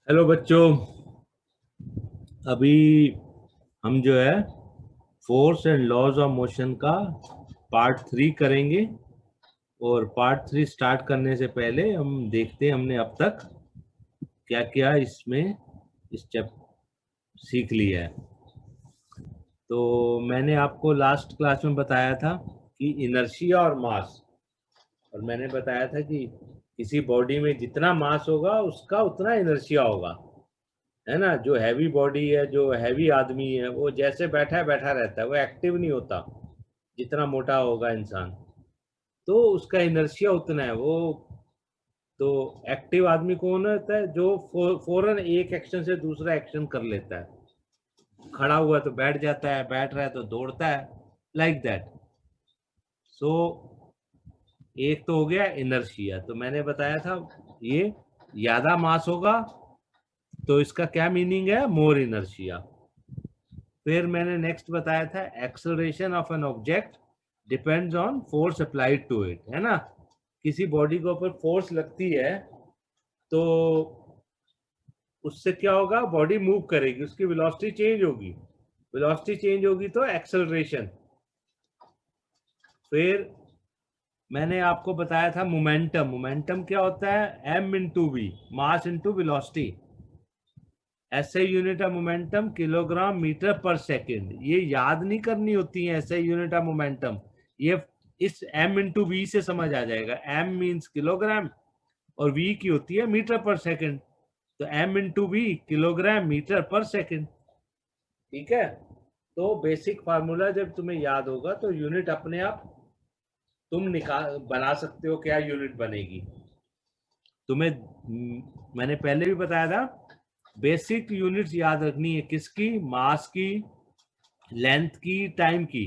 Hello बच्चों। अभी हम जो है force and laws of motion का पार्ट 3 करेंगे। और पार्ट 3 स्टार्ट करने से पहले हम देखते हैं हमने अब तक क्या क्या इसमें इस चैप सीख लिया है। तो मैंने आपको लास्ट क्लास में बताया था कि इनर्शिया और मास, और मैंने बताया था कि किसी बॉडी में जितना मास होगा उसका उतना इनर्शिया होगा, है ना। जो हैवी बॉडी है, जो हैवी आदमी है, वो जैसे बैठा है बैठा रहता है, वो एक्टिव नहीं होता। जितना मोटा होगा इंसान तो उसका इनर्शिया उतना है। वो तो एक्टिव आदमी कौन होता है? जो फौरन एक एक्शन से दूसरा एक्शन कर लेता है। खड़ा हुआ तो बैठ जाता है, बैठ रहा है तो दौड़ता है, लाइक दैट। सो एक तो हो गया इनर्शिया। तो मैंने बताया था ये ज्यादा मास होगा तो इसका क्या मीनिंग है? More inertia. फिर मैंने नेक्स्ट बताया था acceleration of an object depends on force applied to it, है ना। किसी बॉडी के ऊपर फोर्स लगती है तो उससे क्या होगा? बॉडी मूव करेगी, उसकी वेलोसिटी चेंज होगी। वेलोसिटी चेंज होगी तो एक्सेलरेशन। फिर मैंने आपको बताया था मोमेंटम। मोमेंटम क्या होता है? M into V, mass into velocity. ऐसे unit of momentum kilogram metre पर सेकेंड। ये याद नहीं करनी होती है ऐसे यूनिट ऑफ मोमेंटम। ये इस m इंटू वी से समझ आ जाएगा। m मीन्स किलोग्राम और v की होती है मीटर पर सेकेंड। तो m into v kilogram metre पर सेकेंड। ठीक है। तो बेसिक फार्मूला जब तुम्हें याद होगा तो यूनिट अपने आप तुम निकाल बना सकते हो। क्या यूनिट बनेगी तुम्हें? मैंने पहले भी बताया था बेसिक यूनिट्स याद रखनी है। किसकी? मास की, लेंथ की, टाइम की।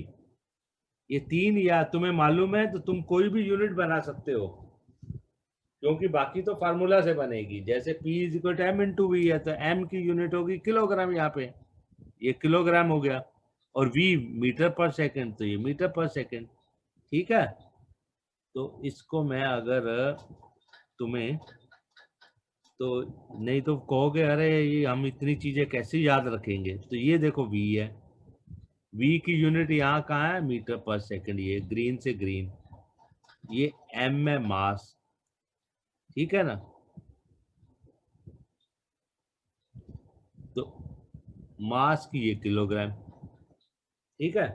ये तीन या तुम्हें मालूम है तो तुम कोई भी यूनिट बना सकते हो, क्योंकि बाकी तो फार्मूला से बनेगी। जैसे P is equal to m into v है तो m की यूनिट होगी किलोग्राम। यहाँ पे ये किलोग्राम हो गया, और v मीटर पर सेकंड तो ये मीटर पर सेकंड। ठीक है। तो इसको मैं अगर तुम्हें तो नहीं तो कहोगे अरे ये हम इतनी चीजें कैसे याद रखेंगे। तो ये देखो v है, v की यूनिट यहाँ कहाँ है? मीटर पर सेकंड। ये ग्रीन से ग्रीन, ये m है मास। ठीक है ना। तो मास की ये किलोग्राम। ठीक है।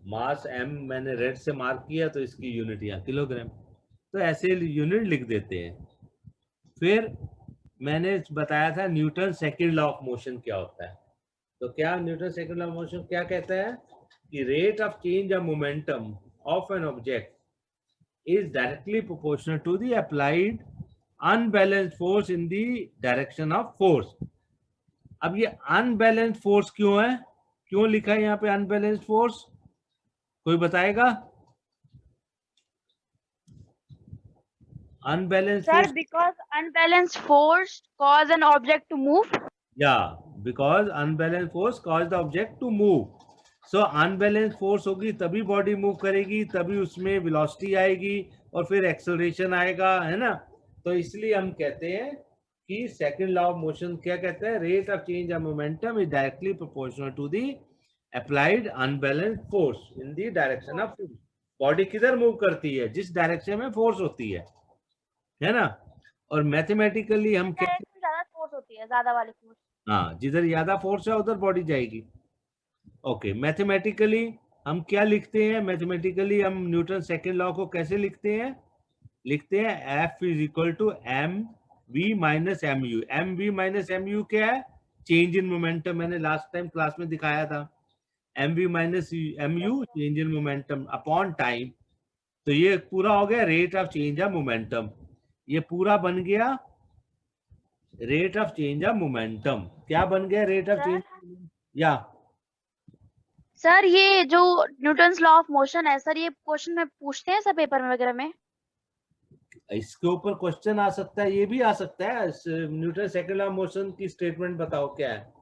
मास m मैंने रेड से मार्क किया तो इसकी यूनिट यहाँ किलोग्राम। तो ऐसे यूनिट लिख देते हैं। फिर मैंने बताया था Newton second law of motion क्या होता है। तो क्या Newton second law of motion क्या कहता है? कि rate of change of momentum of an object is directly proportional to the applied unbalanced force in the direction of force। अब ये unbalanced force क्यों है? क्यों लिखा है यहाँ पे unbalanced force? कोई बताएगा? unbalanced Sir, force because unbalanced force cause an object to move. या because unbalanced force cause the object to move। so unbalanced force होगी तभी बॉडी मूव करेगी, तभी उसमें वेलोसिटी आएगी और फिर एक्सेलरेशन आएगा, है ना। तो इसलिए हम कहते हैं कि सेकंड लॉ ऑफ मोशन क्या कहता है? Rate of change of momentum is directly proportional to the applied unbalanced force in the direction of force. Body किधर मूव करती है? जिस डायरेक्शन में फोर्स होती है ना। और मैथमेटिकली हम कैसे? डायरेक्शन ज्यादा फोर्स होती है, ज्यादा वाली फोर्स। हाँ, जिधर ज्यादा फोर्स है उधर बॉडी जाएगी। ओके। मैथमेटिकली हम क्या लिखते हैं? मैथमेटिकली हम न्यूटन सेकंड लॉ को कैसे लिखते हैं? लिखते हैं F is equal to m v minus m u. M v minus m u क्या है? Change in momentum. मैंने लास्ट टाइम क्लास में दिखाया था। M v minus m yes u sir. Change in momentum upon time. तो ये पूरा हो गया rate of change of momentum. ये पूरा बन गया rate of change of momentum. क्या बन गया रेट ऑफ सर, चेंज? या सर ये जो न्यूटन्स लॉ ऑफ मोशन है सर, ये क्वेश्चन में पूछते हैं सब पेपर में वगैरह में। इसके ऊपर क्वेश्चन आ सकता है, ये भी आ सकता है Newton second law of motion की स्टेटमेंट बताओ क्या है।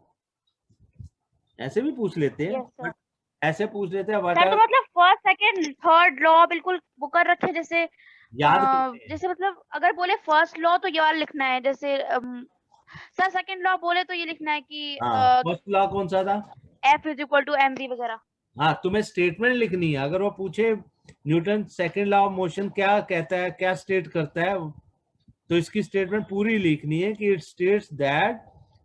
ऐसे भी पूछ लेते हैं, यस सर। बट ऐसे पूछ लेते हैं व्हाट सर आर। तो मतलब फर्स्ट सेकंड थर्ड लॉ बिल्कुल वो कर रखे हैं, जैसे याद करते हैं। जैसे मतलब अगर बोले फर्स्ट लॉ तो ये वाला लिखना है, जैसे सर सेकंड लॉ बोले तो ये लिखना है कि हाँ, फर्स्ट लॉ कौन सा था? F is equal to mv वगैरह। हाँ, तुम्हें स्टेटमेंट लिखनी है। अगर वो पूछे Newton second law of motion क्या कहता है, क्या स्टेट करता है, तो इसकी स्टेटमेंट पूरी लिखनी है कि it states that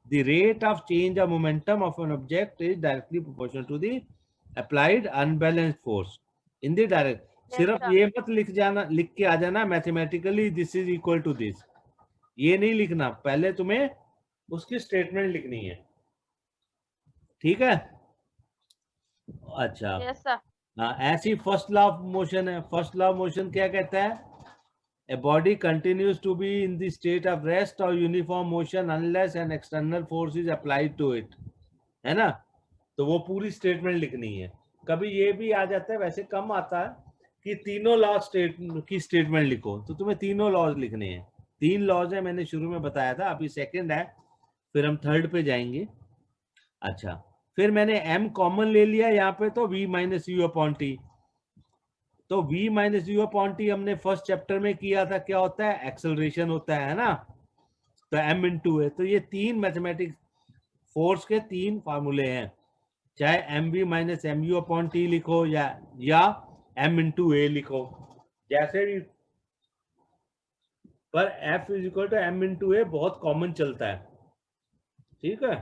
the rate of change of momentum of an object is directly proportional to the applied unbalanced force in the direct. सिर्फ ये मत लिख के आ जाना mathematically this is equal to this, ये नहीं लिखना। पहले तुम्हें उसकी स्टेटमेंट लिखनी है, ठीक है? अच्छा, यस सर। हाँ, ऐसी फर्स्ट लॉ ऑफ मोशन है। फर्स्ट लॉ ऑफ मोशन क्या कहता है? A body continues to be in the state of rest or uniform motion unless an external force is applied to it, है ना? तो वो पूरी स्टेटमेंट लिखनी है। कभी ये भी आ जाता है, वैसे कम आता है, कि तीनों लॉ की स्टेटमेंट लिखो, तो तुम्हें तीनों लॉज लिखने हैं। 3 लॉज है, मैंने शुरू में बताया था, अभी सेकंड है, फिर हम थर्ड पे जाएंगे। अच्छा, फिर मैंने m कॉमन ले लिया यहाँ पे, तो v minus u upon T. तो v minus u upon T हमने फर्स्ट चैप्टर में किया था, क्या होता है? एक्सेलरेशन होता है ना? तो m इंटू है। तो ये 3 मैथमेटिक्स फोर्स के 3 फार्मूले हैं, चाहे m v minus m u upon t लिखो या m इंटू ए लिखो, जैसे भी। पर F is equal to m into A बहुत कॉमन चलता है, ठीक है?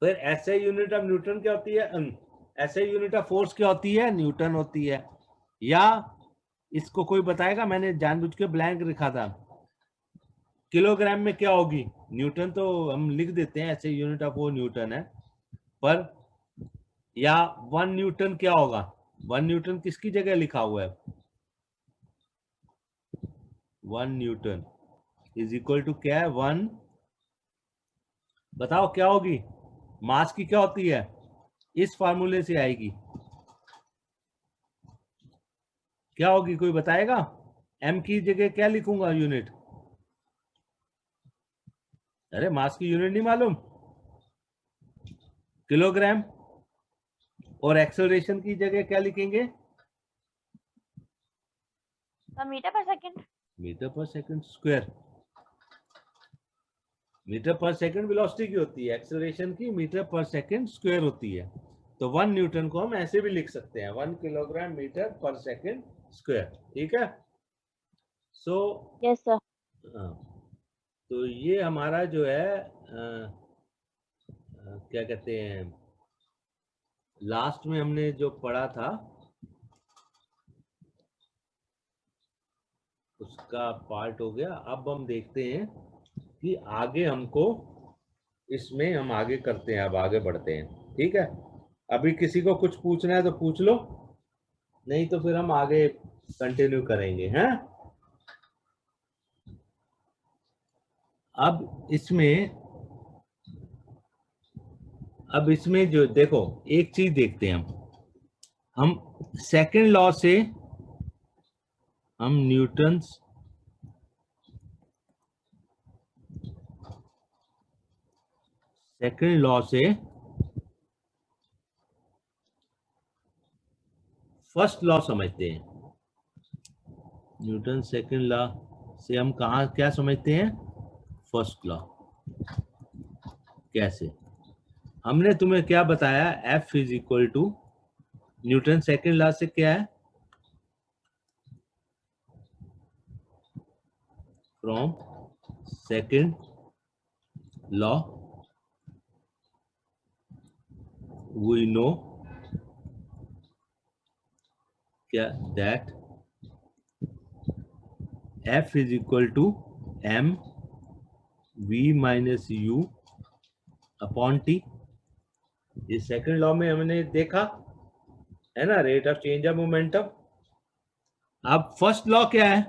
फिर एसआई यूनिट ऑफ न्यूटन क्या होती है? एसआई यूनिट ऑफ फोर्स क्या होती है? न्यूटन होती है। या इसको कोई बताएगा? मैंने जानबूझ के ब्लैंक लिखा था। किलोग्राम में क्या होगी? न्यूटन तो हम लिख देते हैं, एसआई यूनिट ऑफ वो न्यूटन है, पर या 1 न्यूटन क्या होगा? 1 न्यूटन किसकी जगह लिखा हुआ है? 1 न्यूटन इज इक्वल टू क्या है? 1, बताओ क्या होगी? मास की क्या होती है? इस फार्मूले से आएगी, क्या होगी? कोई बताएगा? m की जगह क्या लिखूंगा यूनिट? अरे मास की यूनिट नहीं मालूम? किलोग्राम। और एक्सेलरेशन की जगह क्या लिखेंगे? मीटर पर सेकंड। मीटर पर सेकंड स्क्वायर। मीटर पर सेकंड वेलोसिटी की होती है, एक्सेलरेशन की मीटर पर सेकंड स्क्वायर होती है। तो 1 न्यूटन को हम ऐसे भी लिख सकते हैं, 1 किलोग्राम मीटर पर सेकंड स्क्वायर, ठीक है? So yes sir. तो ये हमारा जो है क्या कहते हैं, लास्ट में हमने जो पढ़ा था उसका पार्ट हो गया। अब हम देखते हैं कि आगे हमको इसमें हम आगे करते हैं, अब आगे बढ़ते हैं, ठीक है? अभी किसी को कुछ पूछना है तो पूछ लो, नहीं तो फिर हम आगे कंटिन्यू करेंगे, हैं? अब इसमें जो देखो, एक चीज देखते हैं हम सेकंड लॉ से हम न्यूटन्स सेकंड लॉ से फर्स्ट लॉ समझते हैं। न्यूटन सेकंड लॉ से हम कहा क्या समझते हैं? First law. कैसे? हमने तुम्हें क्या बताया? F is equal to Newton second law से क्या है? From second law we know क्या that F is equal to m v minus u upon t. ये सेकंड लॉ में हमने देखा है ना, rate of change of momentum. अब फर्स्ट लॉ क्या है?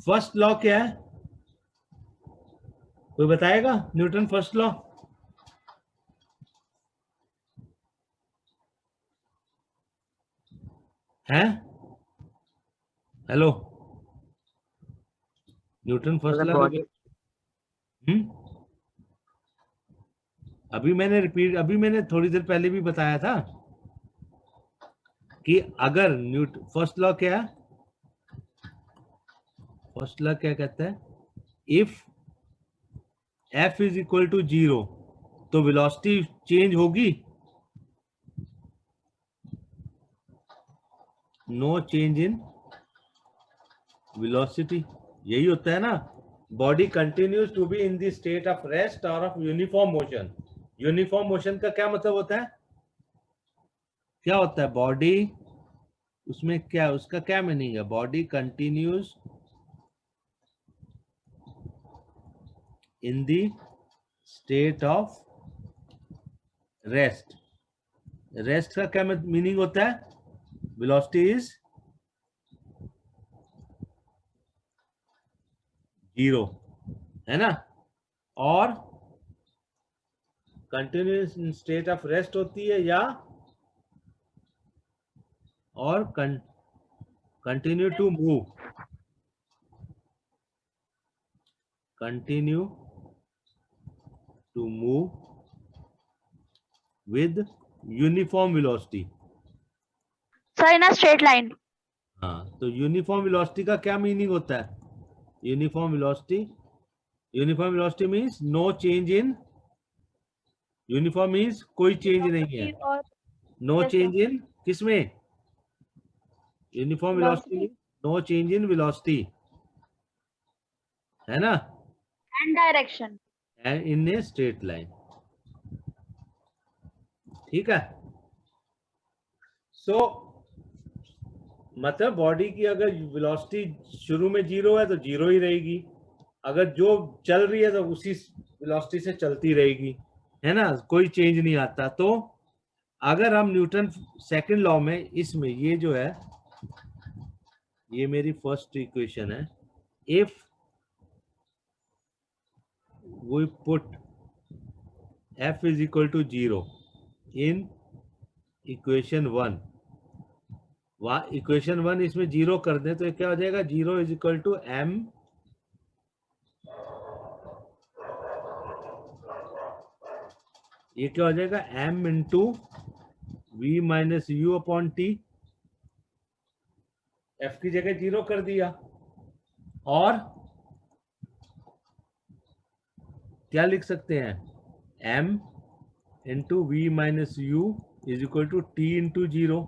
फर्स्ट लॉ क्या है? कोई बताएगा? न्यूटन फर्स्ट लॉ है? हेलो, न्यूटन फर्स्ट लॉ अभी मैंने थोड़ी देर पहले भी बताया था कि अगर फर्स्ट लॉ क्या है? फर्स्ट लॉ क्या कहता है, if f is equal to 0 तो वेलोसिटी चेंज होगी, नो चेंज इन वेलोसिटी, यही होता है ना। Body continues to be in the state of rest और of uniform motion. Uniform motion का क्या मतलब होता है, क्या होता है बॉडी, उसमें क्या, उसका क्या मीनिंग है, body continues in the state of rest. Rest का क्या मीनिंग होता है, वेलोसिटी इज 0, है ना। और कंटिन्यूस स्टेट ऑफ रेस्ट होती है, या और continue to move, continue to move with uniform velocity. Sir in a straight line. हाँ, तो यूनिफॉर्म वेलोसिटी का क्या मीनिंग होता है, uniform velocity means no change in, uniform means कोई चेंज नहीं है, और नो yes, चेंज इन किसमें, uniform velocity, no change in velocity, है ना, and direction and in a straight line. ठीक है। सो मतलब बॉडी की अगर वेलोसिटी शुरू में 0 है तो 0 ही रहेगी, अगर जो चल रही है तो उसी वेलोसिटी से चलती रहेगी, है ना, कोई चेंज नहीं आता। तो अगर हम न्यूटन सेकंड लॉ में, इसमें ये जो है, ये मेरी फर्स्ट इक्वेशन है, if we put f is equal to 0 in equation 1, equation 1 इसमें 0 कर दें तो क्या हो जाएगा, 0 इज इक्वल टू m ये क्या हो जाएगा, m into v minus u upon T, f की जगह 0 कर दिया, और क्या लिख सकते हैं, m into v minus u is equal to t into 0,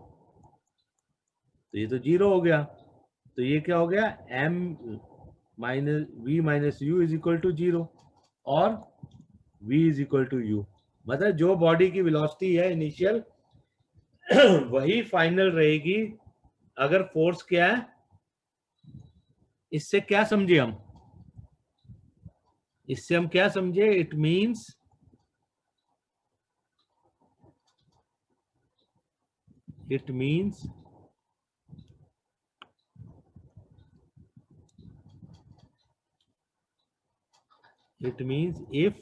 तो ये तो 0 हो गया, तो ये क्या हो गया, m minus v minus u is equal to 0 और v is equal to u, मतलब जो बॉडी की वेलोसिटी है इनिशियल वही फाइनल रहेगी। अगर फोर्स क्या है, इससे क्या समझे हम, इससे हम क्या समझे, it means if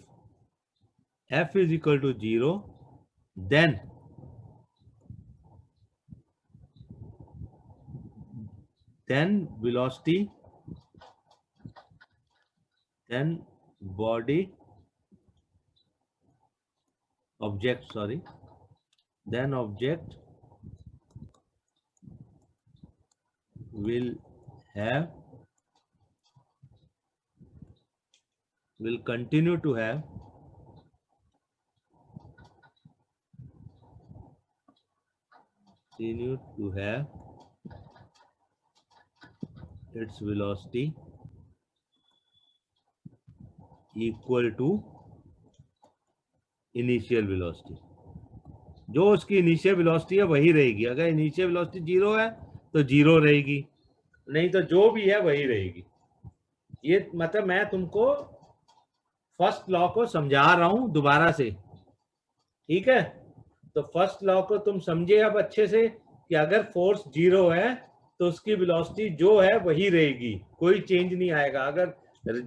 f is equal to 0, then velocity, then object will continue to have its velocity equal to initial velocity, जो उसकी इनिशियल वेलोसिटी है वही रहेगी, अगर इनिशियल वेलोसिटी 0 है तो 0 रहेगी, नहीं तो जो भी है वही रहेगी। ये मतलब मैं तुमको फर्स्ट लॉ को समझा रहा हूं दोबारा से, ठीक है। तो फर्स्ट लॉ को तुम समझे अब अच्छे से कि अगर फोर्स 0 है तो उसकी वेलोसिटी जो है वही रहेगी, कोई चेंज नहीं आएगा। अगर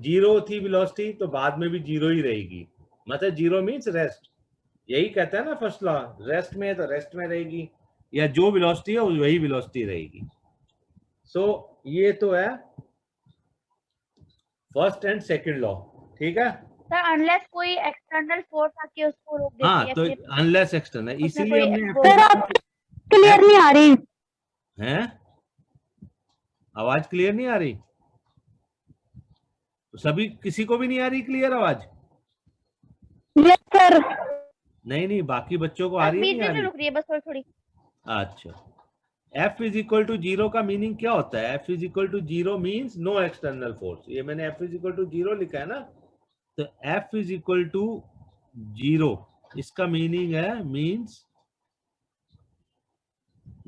0 थी वेलोसिटी तो बाद में भी 0 ही रहेगी, मतलब 0 मीन्स रेस्ट, यही कहता है ना फर्स्ट लॉ, रेस्ट में है तो रेस्ट में रहेगी, या जो वेलोसिटी है वही वेलोसिटी रहेगी। सो ये तो है फर्स्ट एंड सेकंड लॉ, ठीक है सर, अनलेस कोई एक्सटर्नल फोर्स आके उसको रोक देती हाँ, है, तो फिर अनलेस एक्सटर्नल, इसीलिए हमने सर आप क्लियर नहीं आ रही हैं, आवाज क्लियर नहीं आ रही, सभी, किसी को भी नहीं आ रही क्लियर आवाज? Yes sir. नहीं नहीं, बाकी बच्चों को आ रही है, बीच नहीं आ बीच में रही? रुक रही है बस थोड़ी थोड़ी। अच्छा, F is equal to zero का मीनिंग क्या होता है? F is equal to zero means no external force. ये मैंने F is equal to zero लिखा है ना, तो F is equal to zero, इसका मीनिंग है means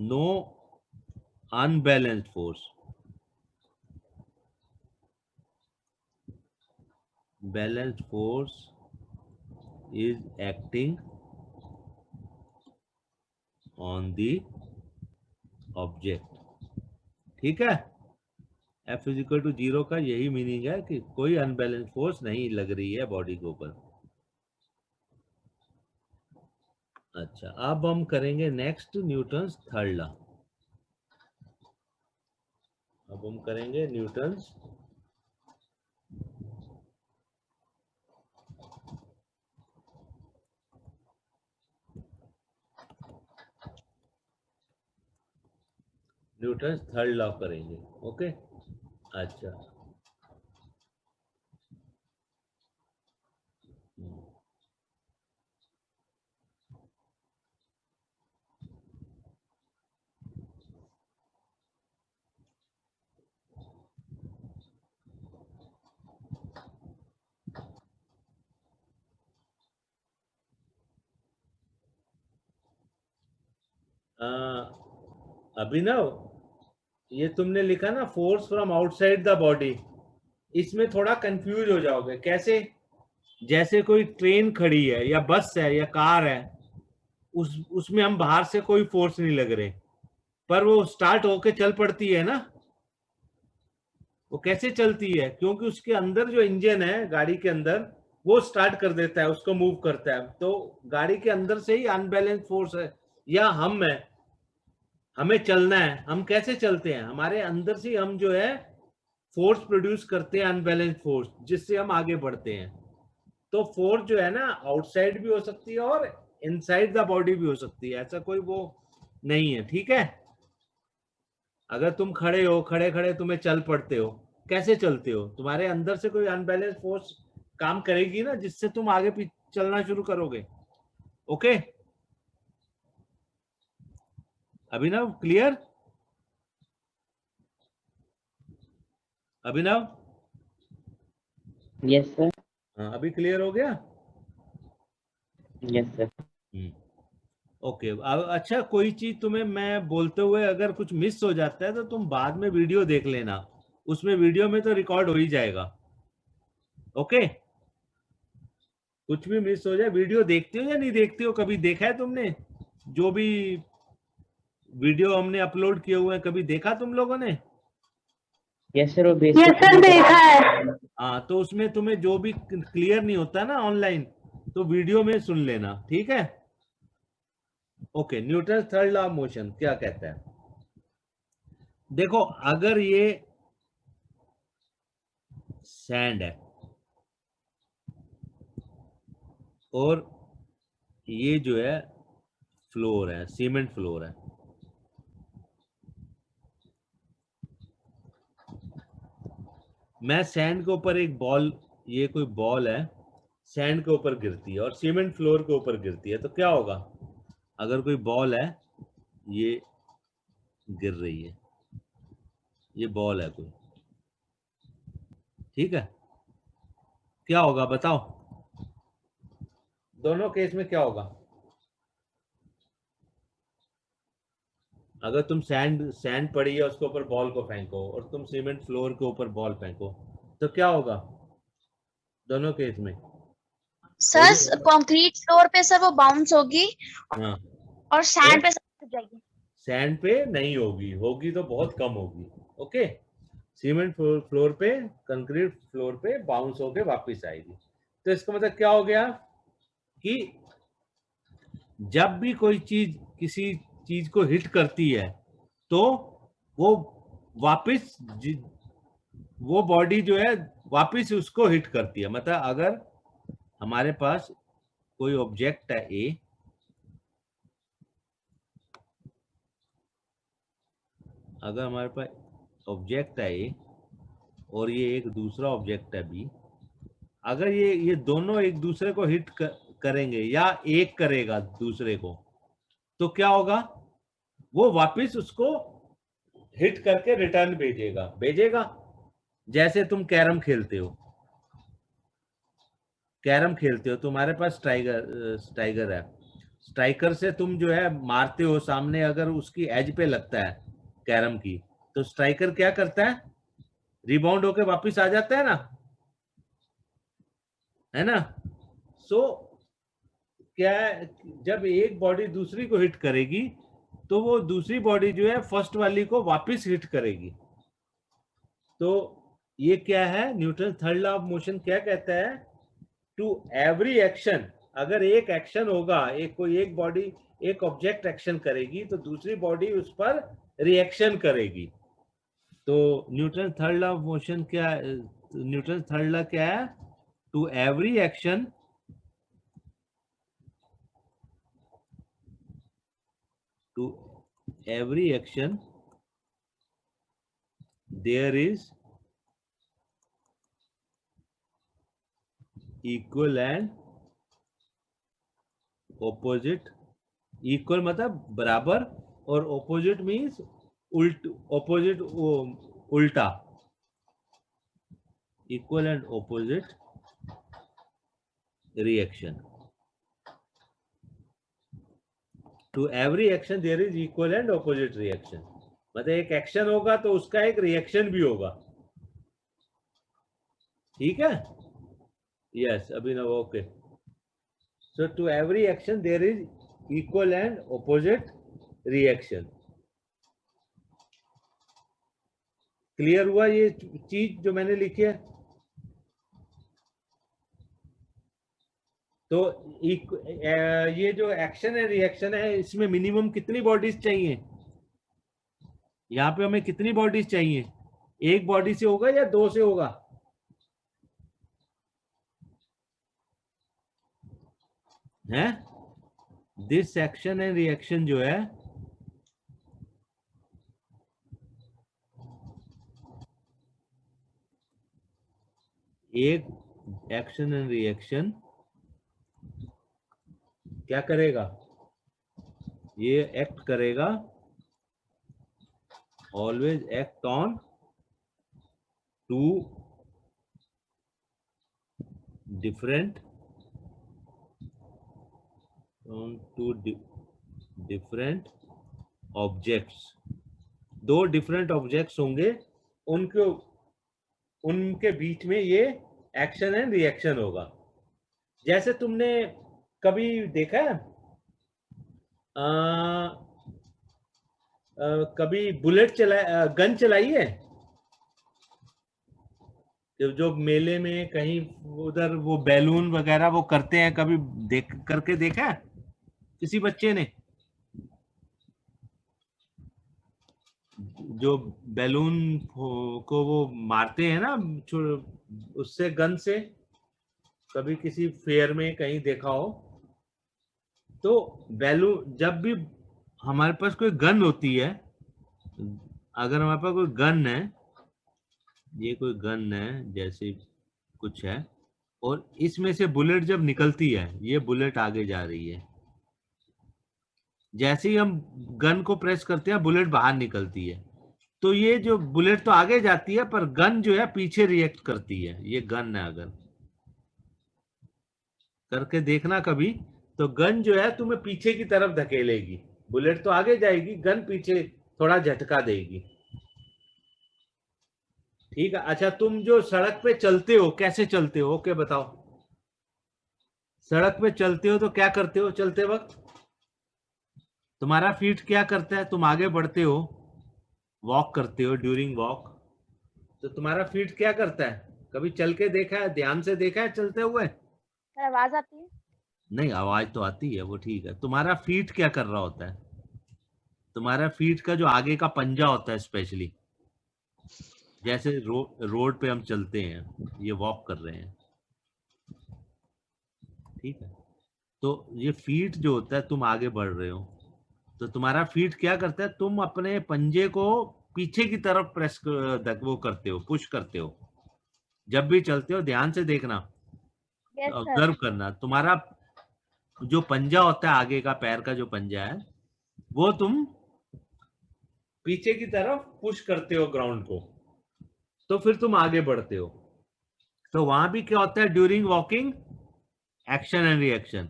no unbalanced force. Balanced force is acting on the object. ठीक है, F is equal to zero का यही मीनिंग है कि कोई अनबैलेंस फोर्स नहीं लग रही है बॉडी के ऊपर। अच्छा, अब हम करेंगे नेक्स्ट न्यूटन्स थर्ड लॉ। अब हम करेंगे न्यूटन्स थर्ड लॉ करेंगे। ओके, अच्छा, अभिनव, ये तुमने लिखा ना force from outside the body, इसमें थोड़ा कंफ्यूज हो जाओगे। कैसे? जैसे कोई ट्रेन खड़ी है या बस है या कार है, उसमें हम बाहर से कोई फोर्स नहीं लग रहे, पर वो स्टार्ट होके चल पड़ती है ना। वो कैसे चलती है? क्योंकि उसके अंदर जो इंजन है गाड़ी के अंदर, वो स्टार्ट कर देता है, उसको मूव करता है। तो गाड़ी के अंदर से ही अनबैलेंस फोर्स है, या हम है, हमें चलना है, हम कैसे चलते हैं? हमारे अंदर से हम जो है फोर्स प्रोड्यूस करते हैं, अनबैलेंस फोर्स, जिससे हम आगे बढ़ते हैं। तो फोर्स जो है ना, आउटसाइड भी हो सकती है और इनसाइड द बॉडी भी हो सकती है, ऐसा कोई वो नहीं है। ठीक है, अगर तुम खड़े हो, खड़े खड़े तुम्हें चल पड़ते हो, कैसे चलते हो? तुम्हारे अंदर से कोई अनबैलेंस फोर्स काम करेगी ना, जिससे तुम आगे पीछे चलना शुरू करोगे। Okay, Abhinav clear? Abhinav? Yes sir. हाँ, अभी क्लियर हो गया? Yes sir. ओके, अब अच्छा, कोई चीज तुम्हें मैं बोलते हुए अगर कुछ मिस हो जाता है तो तुम बाद में वीडियो देख लेना, उसमें वीडियो में तो रिकॉर्ड हो ही जाएगा। ओके, कुछ भी मिस हो जाए, वीडियो देखते हो या नहीं देखते हो? कभी देखा है तुमने? जो भी वीडियो हमने अपलोड किए हुए हैं, कभी देखा तुम लोगों ने? यस सर, वो यस सर, देखा है। हाँ, तो उसमें तुम्हें जो भी क्लियर नहीं होता ना ऑनलाइन, तो वीडियो में सुन लेना। ठीक है, okay. Newton third law of motion क्या कहता है? देखो, अगर ये सैंड है और ये जो है फ्लोर है, सीमेंट फ्लोर है, मैं सैंड के ऊपर एक बॉल, ये कोई बॉल है, सैंड के ऊपर गिरती है और सीमेंट फ्लोर के ऊपर गिरती है, तो क्या होगा? अगर कोई बॉल है, ये गिर रही है, ये बॉल है कोई, ठीक है, क्या होगा बताओ? दोनों केस में क्या होगा? अगर तुम सैंड पड़ी है, उसके ऊपर बॉल को फेंको, और तुम सीमेंट फ्लोर के ऊपर बॉल फेंको, तो क्या होगा दोनों केस में? सर कंक्रीट फ्लोर पे सर वो बाउंस होगी हाँ, और सैंड पे सर जाएगी। सैंड पे नहीं होगी, होगी तो बहुत कम होगी। ओके, सीमेंट फ्लोर पे, कंक्रीट फ्लोर पे बाउंस होके वापस आएगी। तो इसका मतलब क्या हो गया कि जब भी कोई चीज किसी चीज को हिट करती है, तो वो वापस वो बॉडी जो है वापस उसको हिट करती है। मतलब अगर हमारे पास कोई ऑब्जेक्ट है ए, अगर हमारे पास ऑब्जेक्ट है ए और ये एक दूसरा ऑब्जेक्ट है बी, अगर ये दोनों एक दूसरे को हिट करेंगे या एक करेगा दूसरे को, तो क्या होगा, वो वापस उसको हिट करके रिटर्न भेजेगा। जैसे तुम कैरम खेलते हो, तुम्हारे पास स्ट्राइकर है, स्ट्राइकर से तुम जो है मारते हो सामने, अगर उसकी एज पे लगता है कैरम की, तो स्ट्राइकर क्या करता है, रिबाउंड होके वापस आ जाता है ना। सो क्या है, जब एक बॉडी दूसरी को हिट करेगी तो वो दूसरी बॉडी जो है फर्स्ट वाली को वापस हिट करेगी। तो ये क्या है, Newton third law of motion क्या कहता है, टू एवरी एक्शन, अगर एक एक्शन होगा, एक बॉडी एक ऑब्जेक्ट एक्शन करेगी तो दूसरी बॉडी उस पर रिएक्शन करेगी। तो Newton third law of motion क्या, न्यूटन थर्ड लॉ क्या है, to every action there is equal and opposite, equal मतलब बराबर, और opposite means उल्टा, equal and opposite reaction. To every action there is equal and opposite reaction, मतलब एक action होगा तो उसका एक रिएक्शन भी होगा। ठीक है, yes Abhinav, okay. So to every action there is equal and opposite reaction. Clear हुआ ये चीज जो मैंने लिखी है? तो ये जो एक्शन है रिएक्शन है, इसमें मिनिमम कितनी बॉडीज चाहिए, यहाँ पे हमें कितनी बॉडीज चाहिए, एक बॉडी से होगा या दो से होगा? है दिस एक्शन एंड रिएक्शन जो है, एक एक्शन एंड रिएक्शन क्या करेगा, ये एक्ट करेगा, always act on two different objects. दो डिफरेंट ऑब्जेक्ट्स होंगे, उनके बीच में ये एक्शन एंड रिएक्शन होगा। जैसे तुमने कभी देखा है, कभी गन चलाई है, जो मेले में कहीं उधर वो बैलून वगैरह वो करते हैं, कभी करके देखा है किसी बच्चे ने? जो बैलून को वो मारते हैं ना उससे, गन से, कभी किसी फेयर में कहीं देखा हो तो बैलून, जब भी हमारे पास कोई गन होती है, अगर हमारे पास कोई गन है, ये कोई गन है जैसे कुछ है, और इसमें से बुलेट जब निकलती है, ये बुलेट आगे जा रही है, जैसे ही हम गन को प्रेस करते हैं बुलेट बाहर निकलती है, तो ये जो बुलेट तो आगे जाती है पर गन जो है पीछे रिएक्ट करती है। ये गन है, अगर करके देखना कभी, तो गन जो है तुम्हें पीछे की तरफ धकेलेगी, बुलेट तो आगे जाएगी, गन पीछे थोड़ा झटका देगी। ठीक है, अच्छा तुम जो सड़क पे चलते हो, कैसे चलते हो, ओके बताओ। सड़क पे चलते हो तो क्या करते हो, चलते वक्त तुम्हारा फीट क्या करता है, तुम आगे बढ़ते हो, वॉक करते हो, ड्यूरिंग वॉक, तो तुम्हारा फीट क्या करता है, कभी चल के देखा है, ध्यान से देखा है चलते हुए? आवाज आती है? नहीं, आवाज तो आती है, वो ठीक है। तुम्हारा फीट क्या कर रहा होता है, तुम्हारा फीट का जो आगे का पंजा होता है, स्पेशली जैसे रोड पे हम चलते हैं, ये वॉक कर रहे हैं, ठीक है, तो ये फीट जो होता है, तुम आगे बढ़ रहे हो, तो तुम्हारा फीट क्या करता है, तुम अपने पंजे को पीछे की तरफ प्रेस वो करते हो, पुश करते हो। जब भी चलते हो ध्यान से देखना, यस सर। ऑब्जर्व करना। तुम्हारा जो पंजा होता है, आगे का पैर का जो पंजा है, वो तुम पीछे की तरफ पुश करते हो ग्राउंड को, तो फिर तुम आगे बढ़ते हो। तो वहां भी क्या होता है, during walking action and reaction.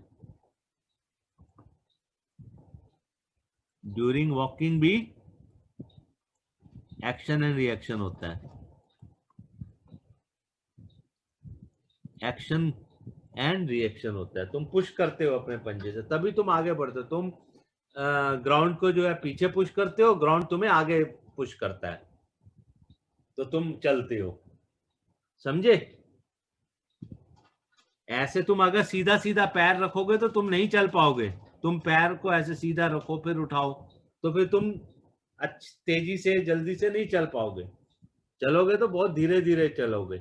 During walking भी एक्शन एंड रिएक्शन होता है। एक्शन एंड रिएक्शन होता है। तुम पुश करते हो अपने पंजे से, तभी तुम आगे बढ़ते हो। तुम ग्राउंड को जो है पीछे पुश करते हो, ग्राउंड तुम्हें आगे पुश करता है, तो तुम चलते हो। समझे? ऐसे तुम अगर सीधा सीधा पैर रखोगे तो तुम नहीं चल पाओगे। तुम पैर को ऐसे सीधा रखो फिर उठाओ, तो फिर तुम तेजी से जल्दी से नहीं चल पाओगे। चलोगे तो बहुत धीरे धीरे चलोगे।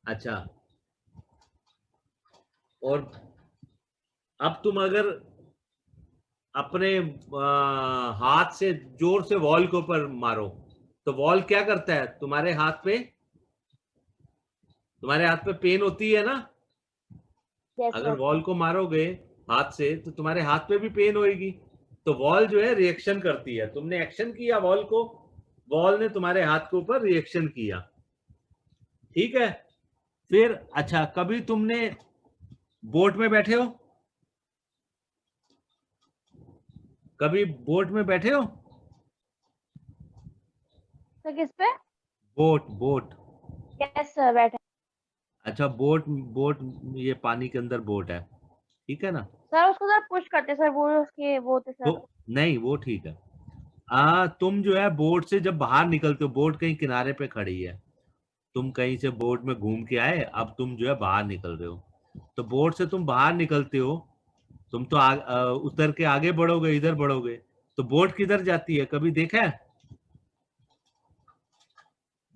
अच्छा, और अब तुम अगर अपने हाथ से जोर से वॉल के ऊपर मारो, तो वॉल क्या करता है, तुम्हारे हाथ पे पेन होती है ना। यस अगर सर। वॉल को मारोगे हाथ से तो तुम्हारे हाथ पे भी पेन होएगी। तो वॉल जो है रिएक्शन करती है। तुमने एक्शन किया वॉल को, वॉल ने तुम्हारे हाथ के ऊपर रिएक्शन किया। ठीक है? फिर अच्छा, कभी तुमने बोट में बैठे हो? कभी बोट में बैठे हो? सर किस पे? बोट। यस सर बैठे। अच्छा, बोट ये पानी के अंदर बोट है, ठीक है ना? सर उसको सर पुश करते सर, वो उसके वो थे सर। तो नहीं, वो ठीक है। तुम जो है बोट से जब बाहर निकलते हो, बोट कहीं किनारे पे खड़ी है, तुम कहीं से बोट में घूम के आए, अब तुम जो है बाहर निकल रहे हो, तो बोट से तुम बाहर निकलते हो, तुम तो उतर के आगे बढ़ोगे, इधर बढ़ोगे, तो बोट किधर जाती है, कभी देखा है?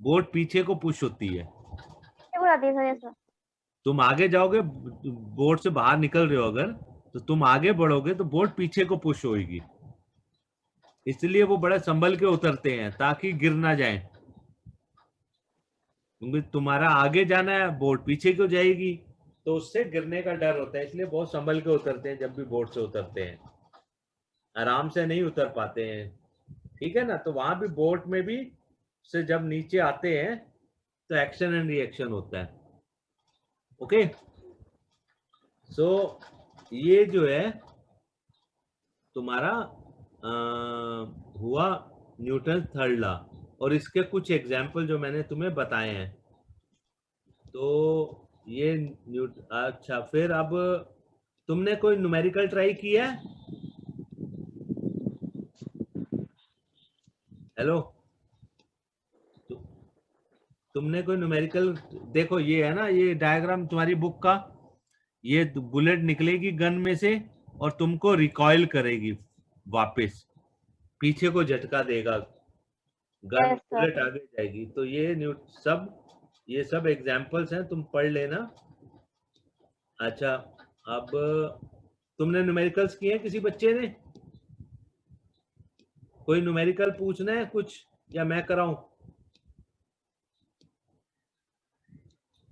बोट पीछे को पुश होती है। वो जाती है सर। Yes sir. तुम आगे जाओगे, बोट से बाहर निकल रहे हो अगर, तो तुम आगे बढ़ोगे तो बोट पीछे को पुश होगी। इसलिए वो बड़ा संभल के उतरते हैं ताकि गिर ना जाए, क्योंकि तुम्हारा आगे जाना है, बोट पीछे को जाएगी, तो उससे गिरने का डर होता है। इसलिए बहुत संभल के उतरते हैं जब भी बोट से उतरते हैं, आराम से नहीं उतर पाते हैं। ठीक है ना? तो वहां भी बोट में भी से जब नीचे आते हैं तो एक्शन एंड रिएक्शन होता है। ओके, सो ये जो है तुम्हारा हुआ न्यूटन थर्ड लॉ, और इसके कुछ एग्जाम्पल जो मैंने तुम्हें बताए हैं। तो ये अच्छा, फिर अब तुमने कोई न्यूमेरिकल ट्राई किया है? हेलो, तुमने कोई न्यूमेरिकल, देखो ये है ना, ये डायग्राम तुम्हारी बुक का, ये बुलेट निकलेगी गन में से और तुमको रिकॉइल करेगी, वापस पीछे को झटका देगा, गन Yes, sir. बुलेट आगे जाएगी। तो ये सब एग्जांपल्स हैं, तुम पढ़ लेना। अच्छा, अब तुमने न्यूमेरिकल्स किए हैं? किसी बच्चे ने कोई न्यूमेरिकल पूछना है कुछ, या मैं कराऊं?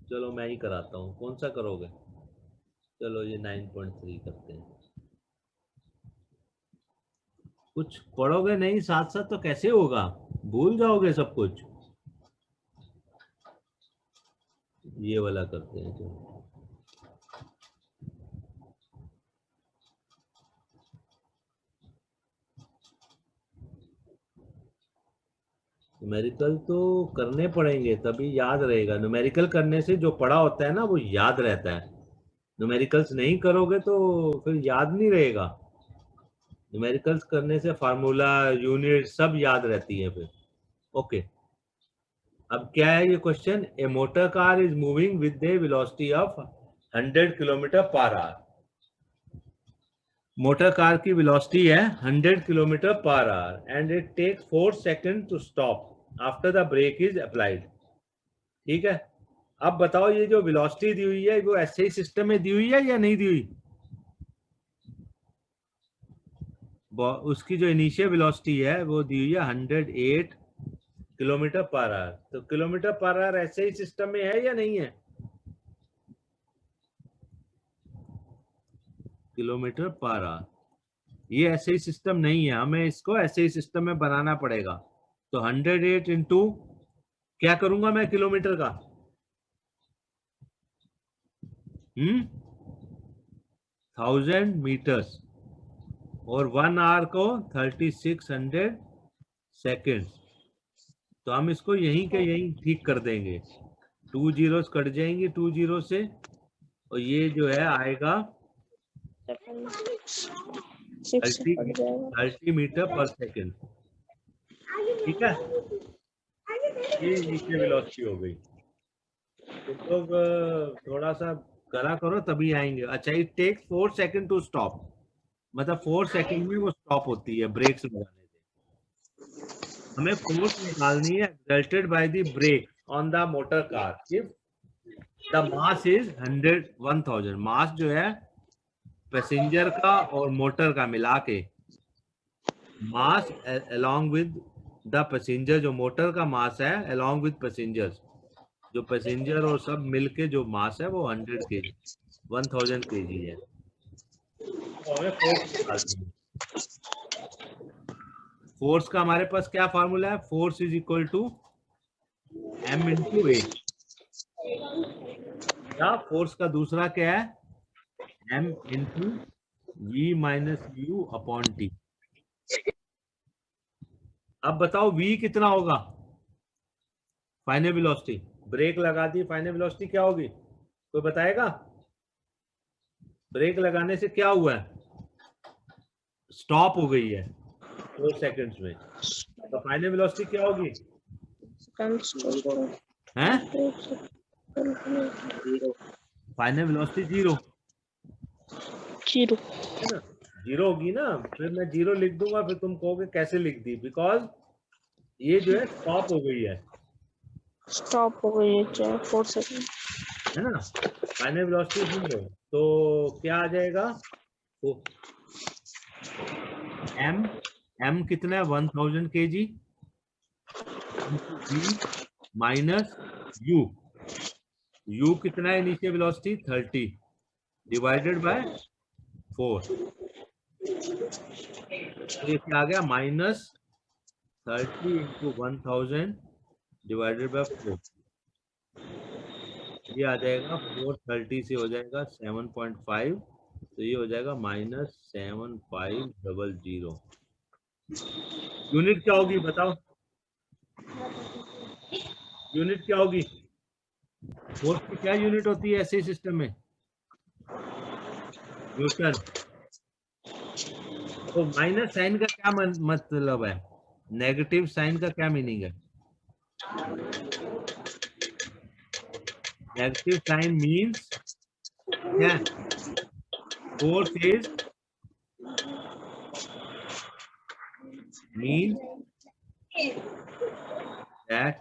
चलो मैं ही कराता हूँ। कौन सा करोगे? चलो ये 9.3 करते हैं। कुछ पढ़ोगे नहीं साथ साथ तो कैसे होगा, भूल जाओगे सब कुछ। ये वाला करते हैं। चलो न्यूमेरिकल तो करने पड़ेंगे तभी याद रहेगा। न्यूमेरिकल करने से जो पढ़ा होता है ना वो याद रहता है। न्यूमेरिकल्स नहीं करोगे तो फिर याद नहीं रहेगा। न्यूमेरिकल्स करने से फार्मूला, यूनिट सब याद रहती है फिर। ओके, अब क्या है ये question? A motor car is moving with a velocity of 100 kilometre per hour. Motor car की वेलोसिटी है 100 kilometre per hour and it takes 4 second to stop after the brake is applied. ठीक है, अब बताओ ये जो वेलोसिटी दी हुई है वो ऐसे ही सिस्टम में दी हुई है या नहीं दी हुई? उसकी जो इनिशियल वेलोसिटी है वो दी हुई है 108 किलोमीटर पर आवर। तो किलोमीटर पर आवर ऐसे ही सिस्टम में है या नहीं है? किलोमीटर पर आवर ये ऐसे ही सिस्टम नहीं है, हमें इसको ऐसे ही सिस्टम में बनाना पड़ेगा। तो 108 इंटू क्या करूंगा मैं किलोमीटर का? 1000 मीटर्स और 1 आवर को 3600 सेकेंड्स। तो हम इसको यहीं के यहीं ठीक कर देंगे, 2 जीरोस कट जाएंगे 2 जीरो से, और ये जो है आएगा 30 मीटर पर सेकेंड। ठीक है, ये नीचे वेलोसिटी हो गई। तुम लोग थोड़ा सा करा करो तभी आएंगे। अच्छा, it takes 4 second to stop, मतलब 4 सेकंड में वो स्टॉप होती है ब्रेक्स लगाने से। हमें फोर्स निकालनी है exerted by the brake on the motor car if the mass is 1000। Mass जो है पैसेंजर का और मोटर का मिला के, mass along with the passenger, जो मोटर का मास है अलोंग विद पैसेंजर्स, जो पैसेंजर और सब मिलके जो मास है वो 100 kg 1000 kg है। तो हमें फोर्स निकालनी है। फोर्स का हमारे पास क्या फार्मूला है? Force is equal to m into a, या फोर्स का दूसरा क्या है? m into v minus u upon t. अब बताओ v कितना होगा? फाइनल वेलोसिटी, ब्रेक लगा दी, फाइनल वेलोसिटी क्या होगी? कोई बताएगा? ब्रेक लगाने से क्या हुआ है? स्टॉप हो गई है 4 सेकंड्स में, तो फाइनल वेलोसिटी क्या होगी? हैं? फाइनल वेलोसिटी जीरो है ना, जीरो होगी ना। फिर मैं जीरो लिख दूंगा, फिर तुम कहोगे कैसे लिख दी, बिकॉज ये जो है स्टॉप हो गई है, स्टॉप हो गई है 4 सेकंड है ना। फाइनल वेलोसिटी जीरो, तो क्या आ जाएगा? m कितना है? 1000 kg v माइनस u कितना है? Initial velocity 30 divided by 4। तो ये क्या आ गया? Minus 30 into 1000 divided by 4। ये आ जाएगा 430 से हो जाएगा 7.5, तो ये हो जाएगा -7500। यूनिट क्या होगी बताओ? यूनिट क्या होगी? फोर्स की क्या यूनिट होती है ऐसे सिस्टम में? न्यूटन। तो माइनस साइन का क्या मतलब है? नेगेटिव साइन का क्या मीनिंग है? नेगेटिव साइन मीन्स क्या? Force is mean that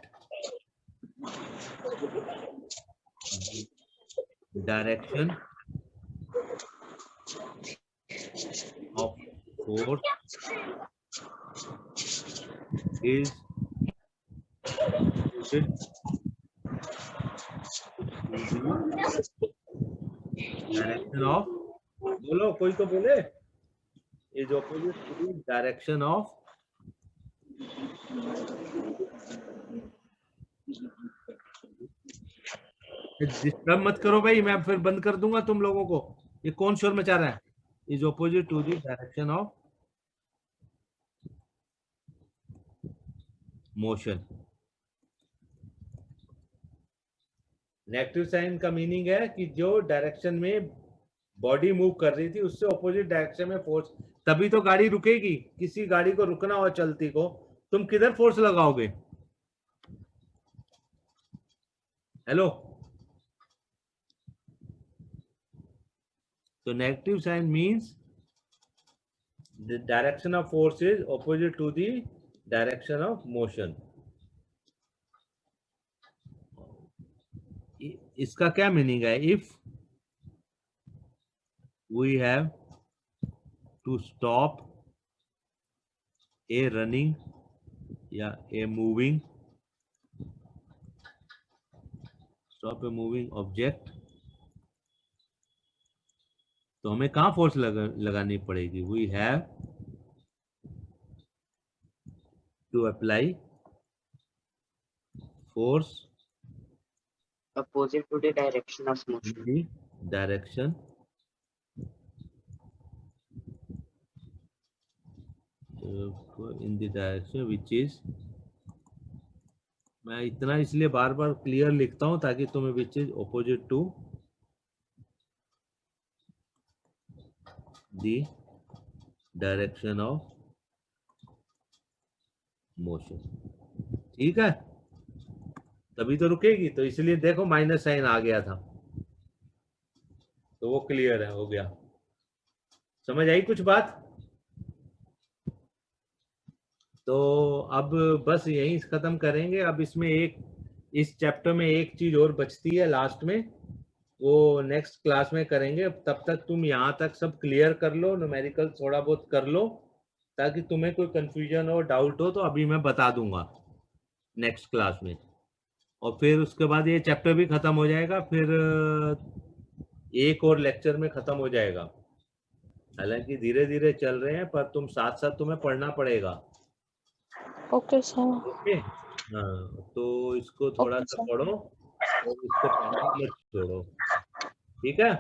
direction of force is direction of, बोलो कोई तो बोले, is opposite to the direction of disturb मत करो भाई, मैं फिर बंद कर दूंगा तुम लोगों को। ये कौन शोर मचा रहा है? Is opposite to the direction of motion. Negative sign का मीनिंग है कि जो डायरेक्शन में बॉडी मूव कर रही थी उससे ऑपोजिट डायरेक्शन में फोर्स, तभी तो गाड़ी रुकेगी। किसी गाड़ी को रुकना हो चलती को, तुम किधर फोर्स लगाओगे? हेलो, तो negative sign means the direction of force is opposite to the direction of motion। इसका क्या मीनिंग है? If we have to stop a running या a moving stop a moving object, तो हमें कहाँ फोर्स लगानी पड़ेगी? We have to apply force Opposite to the direction of in motion. the direction which is, मैं इतना इसलिए बार बार क्लियर लिखता हूं ताकि तुम्हें which is opposite to the direction of motion. ठीक है, तभी तो रुकेगी, तो इसलिए देखो माइनस साइन आ गया था, तो वो क्लियर है, हो गया। समझ आई कुछ बात? तो अब बस यही खत्म करेंगे। अब इसमें एक, इस चैप्टर में एक चीज और बचती है लास्ट में, वो नेक्स्ट क्लास में करेंगे। तब तक तुम यहाँ तक सब क्लियर कर लो, न्यूमेरिकल थोड़ा बहुत कर लो, ताकि तुम्हें कोई कंफ्यूजन हो, डाउट हो तो अभी मैं बता दूंगा नेक्स्ट क्लास में। और फिर उसके बाद ये चैप्टर भी खत्म हो जाएगा, फिर एक और लेक्चर में खत्म हो जाएगा। हालांकि धीरे धीरे चल रहे हैं, पर तुम साथ साथ तुम्हें पढ़ना पड़ेगा। Okay sir. ओके, हाँ, तो इसको थोड़ा ओके सा सर। पढ़ो और इसको पढ़ना मत छोड़ो। ठीक है।